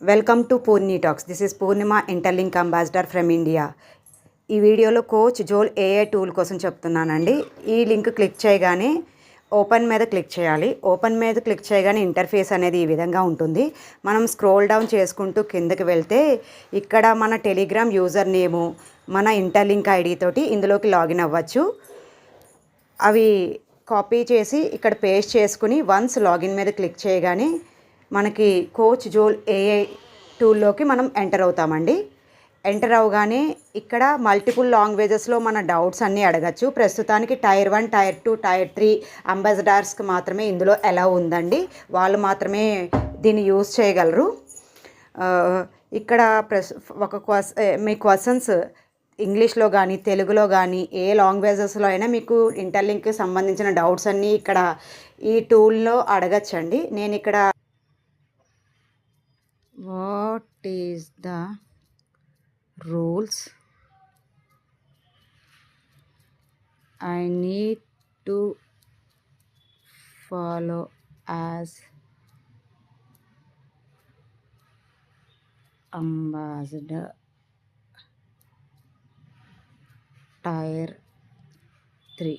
Welcome to Purni talks. This is Purnima, interlink ambassador from India. ఈ వీడియోలో coach Jal AI tool కోసం చెప్తున్నానండి. ఈ లింక్ క్లిక్ చేయగానే ఓపెన్ మీద క్లిక్ చేయాలి. ఓపెన్ మీద క్లిక్ చేయగానే ఇంటర్ఫేస్ అనేది ఈ విధంగా ఉంటుంది. మనం స్క్రోల్ డౌన్ చేసుకుంటూ కిందకి వెళ్తే ఇక్కడ మన టెలిగ్రామ్ యూజర్ నేము, మన ఇంటర్లింక్ ఐడి తోటి ఇందులోకి లాగిన్ అవ్వచ్చు. అవి కాపీ చేసి ఇక్కడ పేస్ట్ చేసుకుని వన్స్ లాగిన్ మీద క్లిక్ చేయగానే మనకి కోచ్ జోల్ ఏఐ టూల్లోకి మనం ఎంటర్ అవుతామండి. ఎంటర్ అవగానే ఇక్కడ మల్టిపుల్ లాంగ్వేజెస్లో మన డౌట్స్ అన్నీ అడగచ్చు. ప్రస్తుతానికి టైర్ 1, టైర్ 2, టైర్ 3 అంబాసిడర్స్కి మాత్రమే ఇందులో ఎలా ఉందండి. వాళ్ళు మాత్రమే దీన్ని యూజ్ చేయగలరు. ఇక్కడ మీ క్వశ్చన్స్ ఇంగ్లీష్లో కానీ తెలుగులో కానీ ఏ లాంగ్వేజెస్లో అయినా మీకు ఇంటర్లింక్కి సంబంధించిన డౌట్స్ అన్నీ ఇక్కడ ఈ టూల్లో అడగచ్చండి. నేను ఇక్కడ what is the rules I need to follow as ambassador tier 3.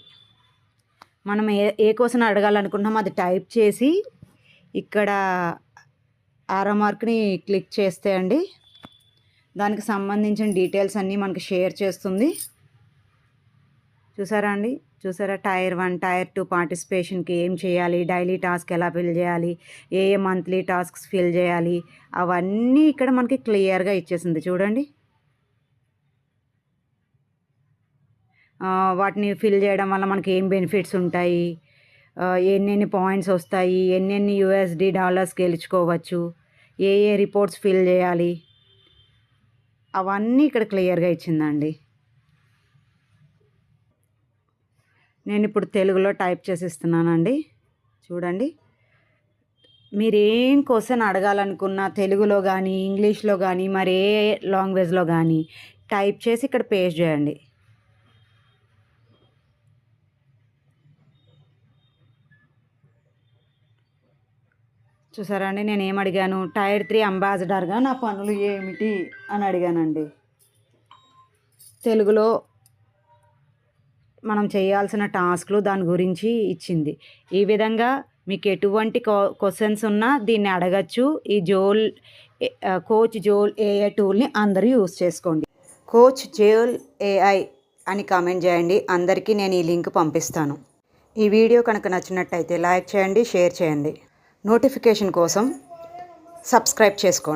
మనం ఏ క్వశ్చన్ అడగాలనుకుంటున్నామో అది టైప్ చేసి ఇక్కడ ఆరో మార్క్ని క్లిక్ చేస్తే అండి దానికి సంబంధించిన డీటెయిల్స్ అన్నీ మనకి షేర్ చేస్తుంది. చూసారా టైర్ 1, టైర్ 2 పార్టిసిపేషన్కి ఏం చేయాలి, డైలీ టాస్క్ ఎలా ఫిల్ చేయాలి, ఏ మంత్లీ టాస్క్స్ ఫిల్ చేయాలి, అవన్నీ ఇక్కడ మనకి క్లియర్గా ఇచ్చేసింది. చూడండి, వాటిని ఫిల్ చేయడం వల్ల మనకి ఏం బెనిఫిట్స్ ఉంటాయి, ఎన్నెన్ని పాయింట్స్ వస్తాయి, ఎన్నెన్ని USD డాలర్స్ గెలుచుకోవచ్చు, ఏ రిపోర్ట్స్ ఫిల్ చేయాలి, అవన్నీ ఇక్కడ క్లియర్గా ఇచ్చిందండి. నేను ఇప్పుడు తెలుగులో టైప్ చేసి ఇస్తున్నానండి. చూడండి, మీరు ఏం క్వశ్చన్ అడగాలనుకున్నా తెలుగులో కానీ ఇంగ్లీష్లో కానీ మరి ఏ లాంగ్వేజ్లో కానీ టైప్ చేసి ఇక్కడ పేస్ట్ చేయండి. చూసారా అండి, నేను ఏమడిగాను, టైర్ 3 అంబాసిడర్గా నా పనులు ఏమిటి అని అడిగానండి. తెలుగులో మనం చేయాల్సిన టాస్క్లు దాని గురించి ఇచ్చింది. ఈ విధంగా మీకు ఎటువంటి క్వశ్చన్స్ ఉన్నా దీన్ని అడగచ్చు. ఈ కోచ్ జోల్ ఏఐ టూల్ని అందరూ యూజ్ చేసుకోండి. కోచ్ జోల్ ఏఐ అని కామెంట్ చేయండి. అందరికీ నేను ఈ లింక్ పంపిస్తాను. ఈ వీడియో కనుక నచ్చినట్టయితే లైక్ చేయండి, షేర్ చేయండి. నోటిఫికేషన్ కోసం సబ్స్క్రైబ్ చేసుకోండి.